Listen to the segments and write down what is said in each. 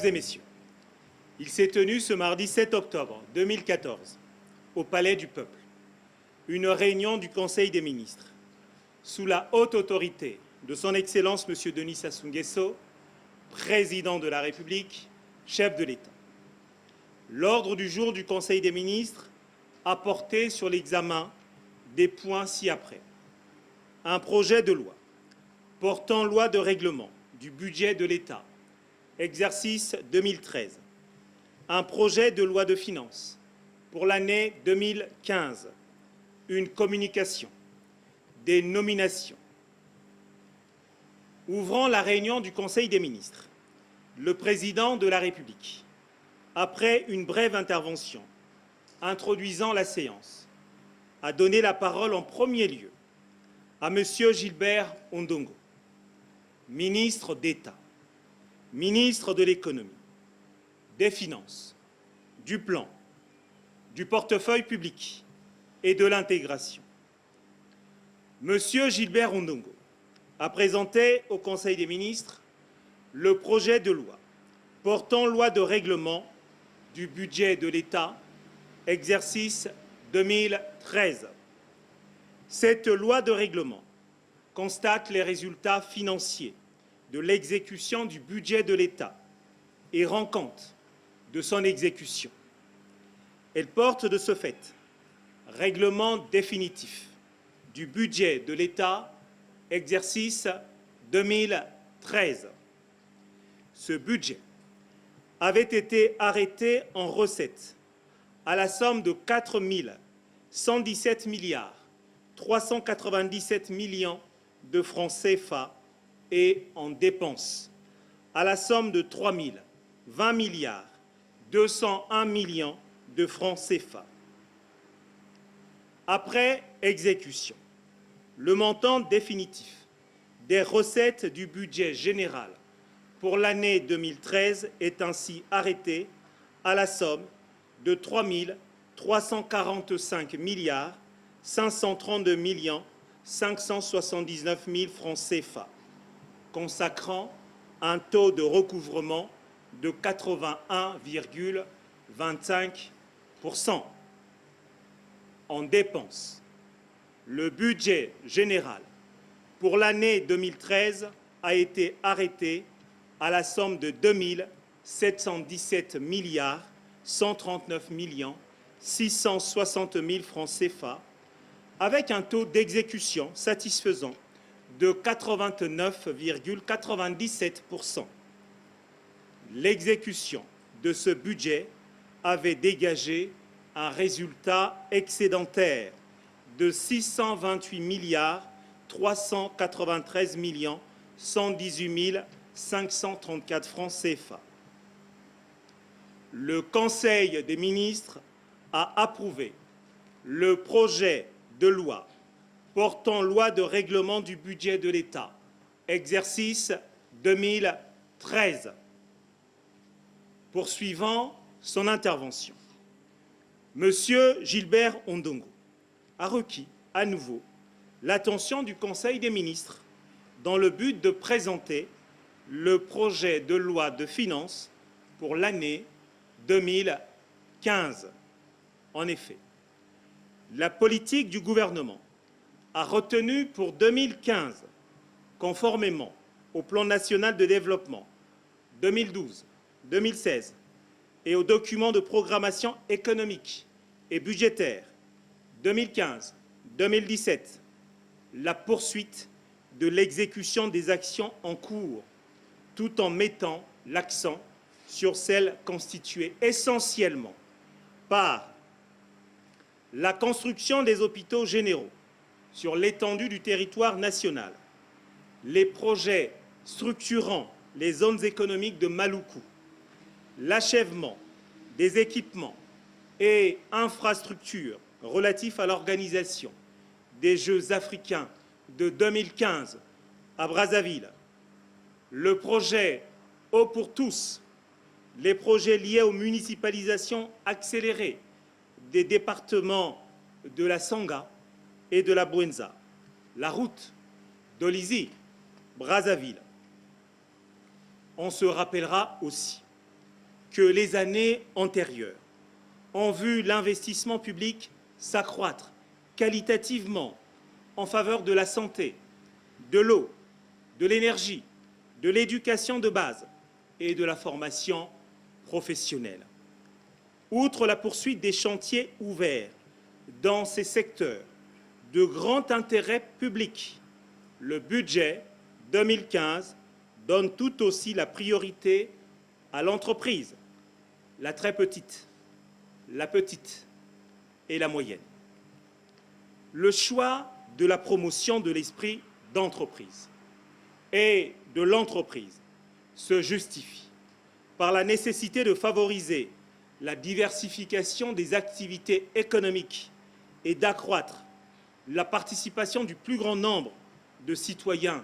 et messieurs, il s'est tenu ce mardi 7 octobre 2014 au Palais du Peuple une réunion du Conseil des ministres sous la haute autorité de son Excellence M. Denis Sassou Nguesso, président de la République, chef de l'État. L'ordre du jour du Conseil des ministres a porté sur l'examen des points ci-après. Un projet de loi portant loi de règlement du budget de l'État, exercice 2013. Un projet de loi de finances pour l'année 2015. Une communication. Des nominations. Ouvrant la réunion du Conseil des ministres, le Président de la République, après une brève intervention introduisant la séance, a donné la parole en premier lieu à M. Gilbert Ondongo, ministre d'État, ministre de l'Économie, des Finances, du Plan, du portefeuille public et de l'intégration. M. Gilbert Ondongo a présenté au Conseil des ministres le projet de loi portant loi de règlement du budget de l'État, exercice 2013. Cette loi de règlement constate les résultats financiers de l'exécution du budget de l'État et rend compte de son exécution. Elle porte de ce fait règlement définitif du budget de l'État, exercice 2013. Ce budget avait été arrêté en recettes à la somme de 4 117 milliards 397 millions de francs CFA et en dépenses à la somme de 3 020 milliards 201 millions de francs CFA. Après exécution, le montant définitif des recettes du budget général pour l'année 2013 est ainsi arrêté à la somme de 3 345 milliards 532 millions 579 000 francs CFA, consacrant un taux de recouvrement de 81,25%. En dépenses, le budget général pour l'année 2013 a été arrêté à la somme de 2 717 milliards 139 millions 660 000 francs CFA, avec un taux d'exécution satisfaisant de 89,97%. L'exécution de ce budget avait dégagé un résultat excédentaire de 628 milliards 393 millions 118 534 francs CFA. Le Conseil des ministres a approuvé le projet de loi portant loi de règlement du budget de l'État, exercice 2013. Poursuivant son intervention, M. Gilbert Ondongo a requis à nouveau l'attention du Conseil des ministres dans le but de présenter le projet de loi de finances pour l'année 2015. En effet, la politique du gouvernement a retenu pour 2015, conformément au Plan national de développement 2012-2016 et au document de programmation économique et budgétaire 2015-2017, la poursuite de l'exécution des actions en cours, tout en mettant l'accent sur celles constituées essentiellement par la construction des hôpitaux généraux sur l'étendue du territoire national, les projets structurant les zones économiques de Maluku, l'achèvement des équipements et infrastructures relatifs à l'organisation des Jeux africains de 2015 à Brazzaville, le projet Eau pour tous, les projets liés aux municipalisations accélérées des départements de la Sangha et de la Bouenza, la route d'Olizy, Brazzaville. On se rappellera aussi que les années antérieures ont vu l'investissement public s'accroître qualitativement en faveur de la santé, de l'eau, de l'énergie, de l'éducation de base et de la formation professionnelle. Outre la poursuite des chantiers ouverts dans ces secteurs de grand intérêt public, le budget 2015 donne tout aussi la priorité à l'entreprise, la très petite, la petite et la moyenne. Le choix de la promotion de l'esprit d'entreprise et de l'entreprise se justifie par la nécessité de favoriser la diversification des activités économiques et d'accroître la participation du plus grand nombre de citoyens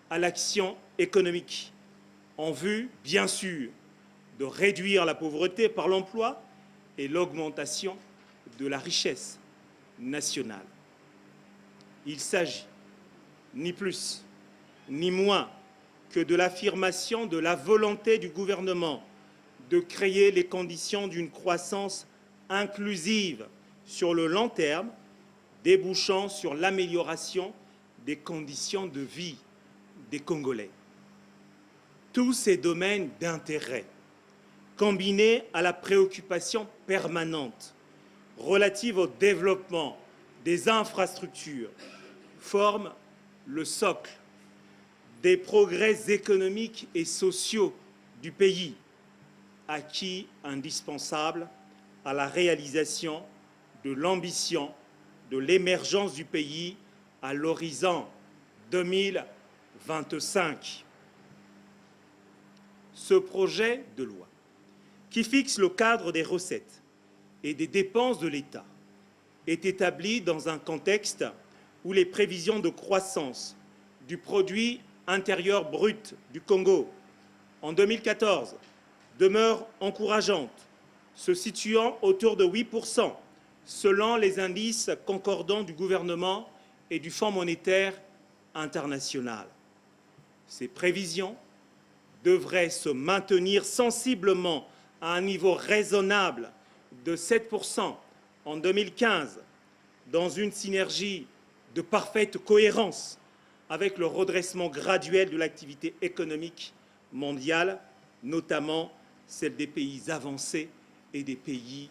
à l'action économique, en vue, bien sûr, de réduire la pauvreté par l'emploi et l'augmentation de la richesse nationale. Il s'agit, ni plus ni moins, que de l'affirmation de la volonté du gouvernement de créer les conditions d'une croissance inclusive sur le long terme, débouchant sur l'amélioration des conditions de vie des Congolais. Tous ces domaines d'intérêt, combinés à la préoccupation permanente relative au développement des infrastructures, forment le socle des progrès économiques et sociaux du pays, acquis indispensable à la réalisation de l'ambition de l'émergence du pays à l'horizon 2025. Ce projet de loi, qui fixe le cadre des recettes et des dépenses de l'État, est établi dans un contexte où les prévisions de croissance du produit intérieur brut du Congo en 2014 demeurent encourageantes, se situant autour de 8% selon les indices concordants du gouvernement et du Fonds monétaire international. Ces prévisions devraient se maintenir sensiblement à un niveau raisonnable de 7% en 2015, dans une synergie de parfaite cohérence avec le redressement graduel de l'activité économique mondiale, notamment celle des pays avancés et des pays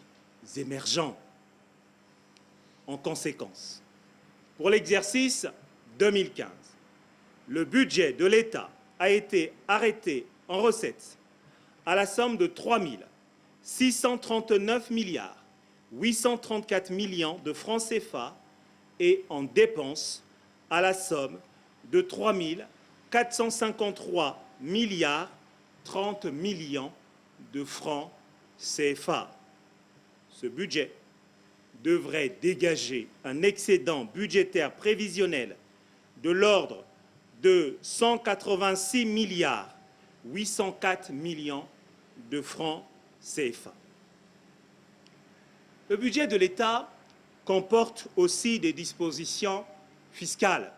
émergents. En conséquence, pour l'exercice 2015, le budget de l'État a été arrêté en recettes à la somme de 3 639 834 millions de francs CFA et en dépenses à la somme de 3 453 30 millions de francs CFA. Ce budget devrait dégager un excédent budgétaire prévisionnel de l'ordre de 186 804 millions de francs CFA. Le budget de l'État comporte aussi des dispositions fiscales.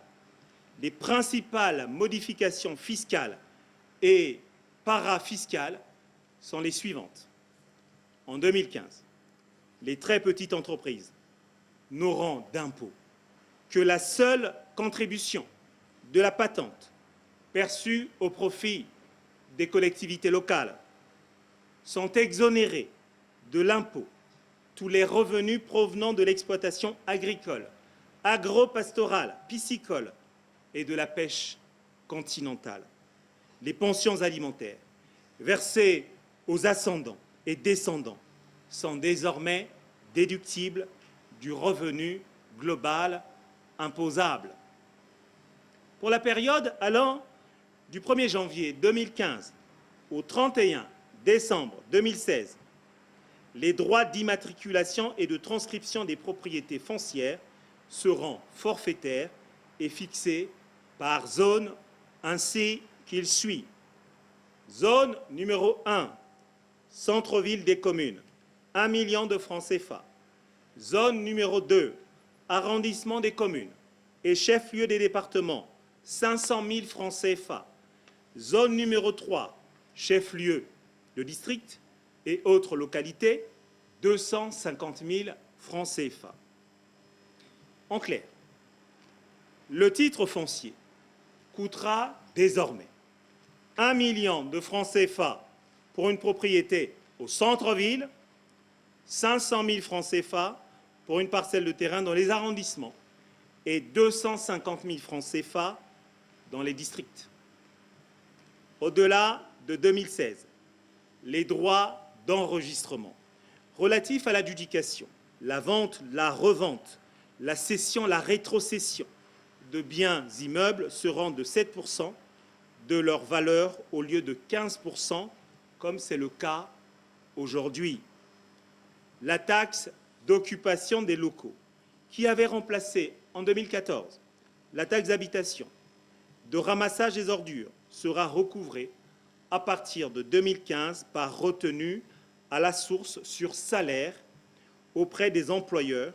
Les principales modifications fiscales et parafiscales sont les suivantes. En 2015, les très petites entreprises n'auront d'impôt que la seule contribution de la patente perçue au profit des collectivités locales. Sont exonérés de l'impôt tous les revenus provenant de l'exploitation agricole, agro-pastorale, piscicole et de la pêche continentale. Les pensions alimentaires versées aux ascendants et descendants sont désormais déductibles du revenu global imposable. Pour la période allant du 1er janvier 2015 au 31 décembre 2016, les droits d'immatriculation et de transcription des propriétés foncières seront forfaitaires et fixés par zone ainsi qu'il suit. Zone numéro 1, centre-ville des communes, 1 million de francs CFA. Zone numéro 2, arrondissement des communes et chef-lieu des départements, 500 000 francs CFA. Zone numéro 3, chef-lieu de district et autres localités, 250 000 francs CFA. En clair, le titre foncier coûtera désormais 1 million de francs CFA pour une propriété au centre-ville, 500 000 francs CFA pour une parcelle de terrain dans les arrondissements et 250 000 francs CFA dans les districts. Au-delà de 2016, les droits d'enregistrement relatifs à l'adjudication, la vente, la revente, la cession, la rétrocession de biens immeubles seront de 7% de leur valeur au lieu de 15%, comme c'est le cas aujourd'hui. La taxe d'occupation des locaux, qui avait remplacé en 2014 la taxe d'habitation, de ramassage des ordures, sera recouvrée à partir de 2015 par retenue à la source sur salaire auprès des employeurs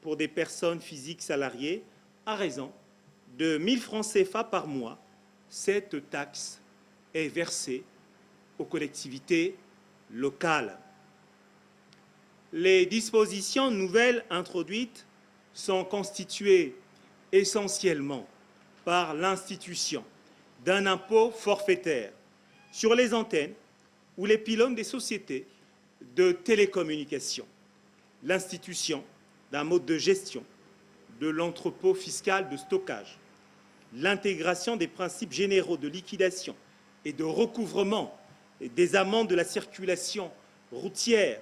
pour des personnes physiques salariées à raison de 1 000 francs CFA par mois. Cette taxe est versée aux collectivités locales. Les dispositions nouvelles introduites sont constituées essentiellement par l'institution d'un impôt forfaitaire sur les antennes ou les pylônes des sociétés de télécommunications, l'institution d'un mode de gestion de l'entrepôt fiscal de stockage, l'intégration des principes généraux de liquidation et de recouvrement des amendes de la circulation routière,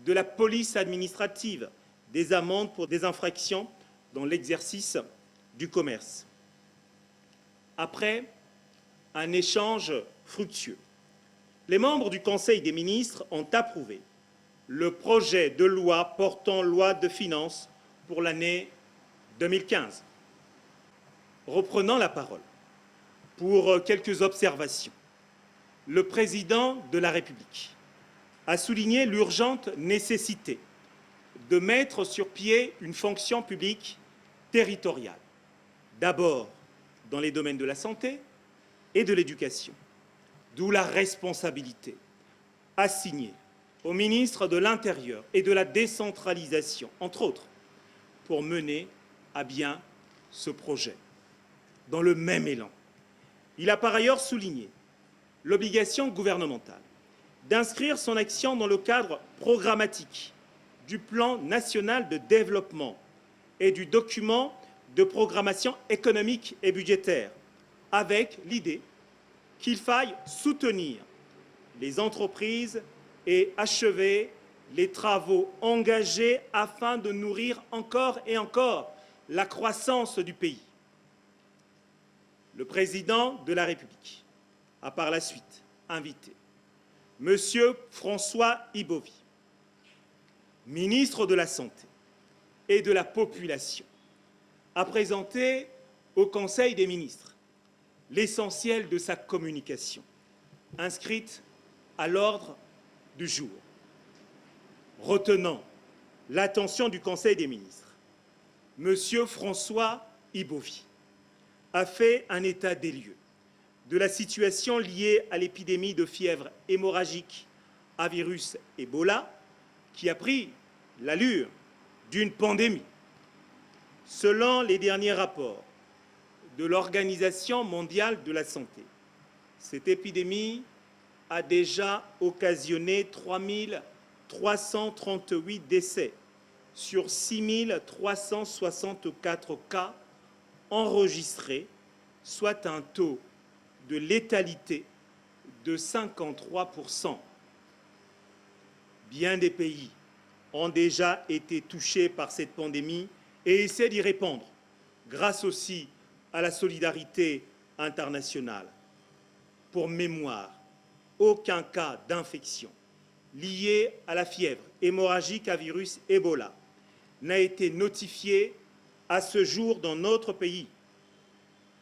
de la police administrative, des amendes pour des infractions dans l'exercice du commerce. Après un échange fructueux, les membres du Conseil des ministres ont approuvé le projet de loi portant loi de finances pour l'année 2015. Reprenant la parole pour quelques observations, le président de la République a souligné l'urgente nécessité de mettre sur pied une fonction publique territoriale, d'abord dans les domaines de la santé et de l'éducation, d'où la responsabilité assignée au ministre de l'Intérieur et de la décentralisation, entre autres, pour mener à bien ce projet. Dans le même élan, il a par ailleurs souligné l'obligation gouvernementale d'inscrire son action dans le cadre programmatique du plan national de développement et du document de programmation économique et budgétaire, avec l'idée qu'il faille soutenir les entreprises et achever les travaux engagés afin de nourrir encore et encore la croissance du pays. Le président de la République a par la suite invité M. François Ibovi, ministre de la Santé et de la Population, à présenter au Conseil des ministres l'essentiel de sa communication, inscrite à l'ordre du jour. Retenant l'attention du Conseil des ministres, M. François Ibovi a fait un état des lieux de la situation liée à l'épidémie de fièvre hémorragique à virus Ebola, qui a pris l'allure d'une pandémie. Selon les derniers rapports de l'Organisation mondiale de la santé, cette épidémie a déjà occasionné 3 338 décès sur 6 364 cas enregistrés, soit un taux de létalité de 53%. Bien des pays ont déjà été touchés par cette pandémie et essaient d'y répondre, grâce aussi à la solidarité internationale. Pour mémoire, aucun cas d'infection lié à la fièvre hémorragique à virus Ebola n'a été notifié à ce jour dans notre pays.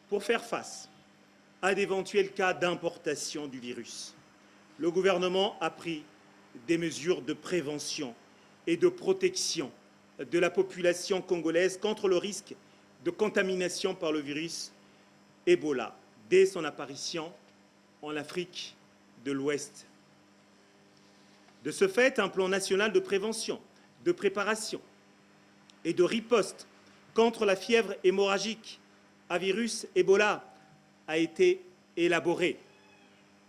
Pour faire face à d'éventuels cas d'importation du virus, le gouvernement a pris des mesures de prévention et de protection de la population congolaise contre le risque de contamination par le virus Ebola dès son apparition en Afrique de l'Ouest. De ce fait, un plan national de prévention, de préparation et de riposte contre la fièvre hémorragique à virus Ebola a été élaboré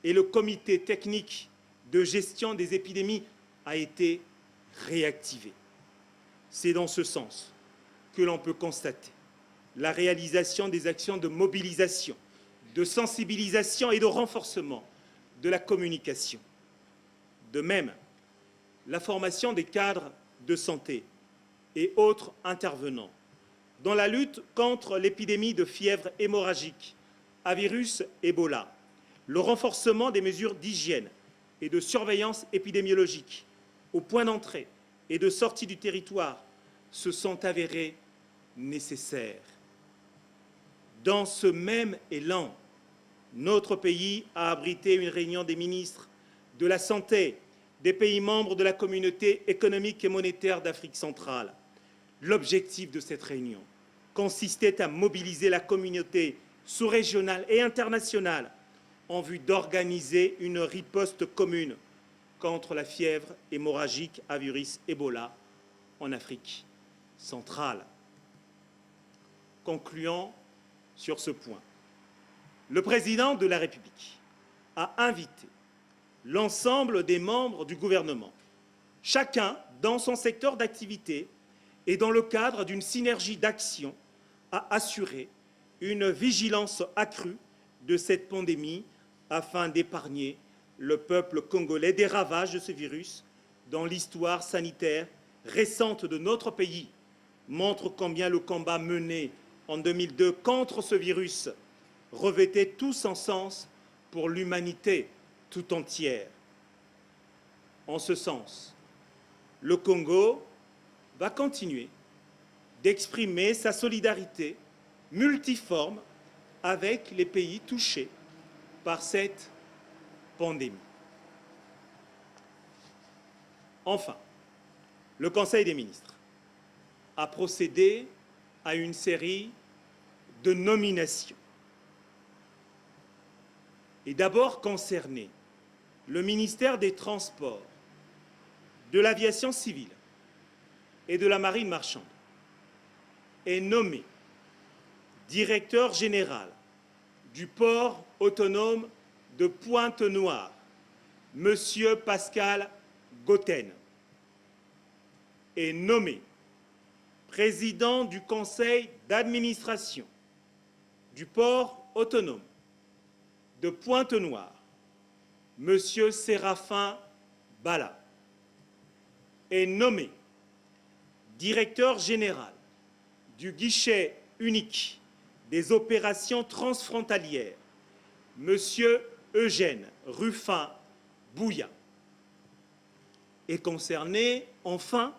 et le comité technique de gestion des épidémies a été réactivé. C'est dans ce sens que l'on peut constater la réalisation des actions de mobilisation, de sensibilisation et de renforcement de la communication. De même, la formation des cadres de santé et autres intervenants dans la lutte contre l'épidémie de fièvre hémorragique à virus Ebola, le renforcement des mesures d'hygiène et de surveillance épidémiologique au point d'entrée et de sortie du territoire se sont avérés nécessaires. Dans ce même élan, notre pays a abrité une réunion des ministres de la Santé des pays membres de la Communauté économique et monétaire d'Afrique centrale. L'objectif de cette réunion consistait à mobiliser la communauté sous-régionale et internationale en vue d'organiser une riposte commune contre la fièvre hémorragique à virus Ebola en Afrique centrale. Concluant sur ce point, le président de la République a invité l'ensemble des membres du gouvernement, chacun dans son secteur d'activité et dans le cadre d'une synergie d'action, à assurer une vigilance accrue de cette pandémie afin d'épargner le peuple congolais des ravages de ce virus dont l'histoire sanitaire récente de notre pays montre combien le combat mené en 2002 contre ce virus revêtait tout son sens pour l'humanité tout entière. En ce sens, le Congo va continuer d'exprimer sa solidarité multiforme avec les pays touchés par cette pandémie. Enfin, le Conseil des ministres a procédé à une série de nominations. Et d'abord concerné le ministère des Transports, de l'Aviation civile et de la Marine marchande, est nommé directeur général du port autonome de Pointe-Noire, M. Pascal Goten, est nommé président du conseil d'administration du port autonome de Pointe-Noire, M. Séraphin Bala, est nommé directeur général du guichet unique des opérations transfrontalières, M. Eugène Ruffin Bouya. Est concerné, enfin,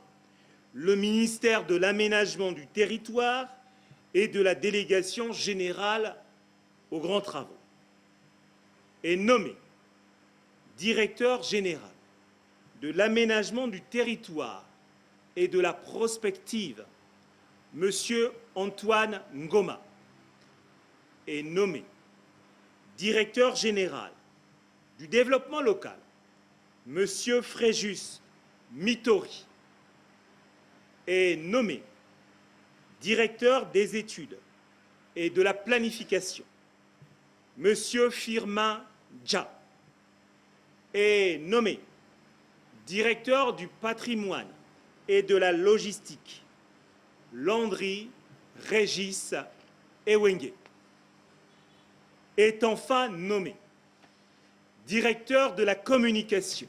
le ministère de l'Aménagement du territoire et de la Délégation générale aux grands travaux. Est nommé directeur général de l'Aménagement du territoire et de la prospective, M. Antoine Ngoma. Est nommé directeur général du développement local, M. Fréjus Mittori. Est nommé directeur des études et de la planification, M. Firmin Dja. Est nommé directeur du patrimoine et de la logistique, Landry Régis Ewenge. Est enfin nommé directeur de la communication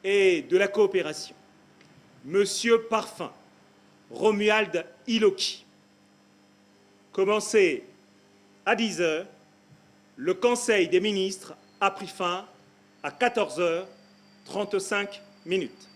et de la coopération, Monsieur Parfin Romuald Iloki. Commencé à 10 h, le Conseil des ministres a pris fin à 14 h 35 minutes.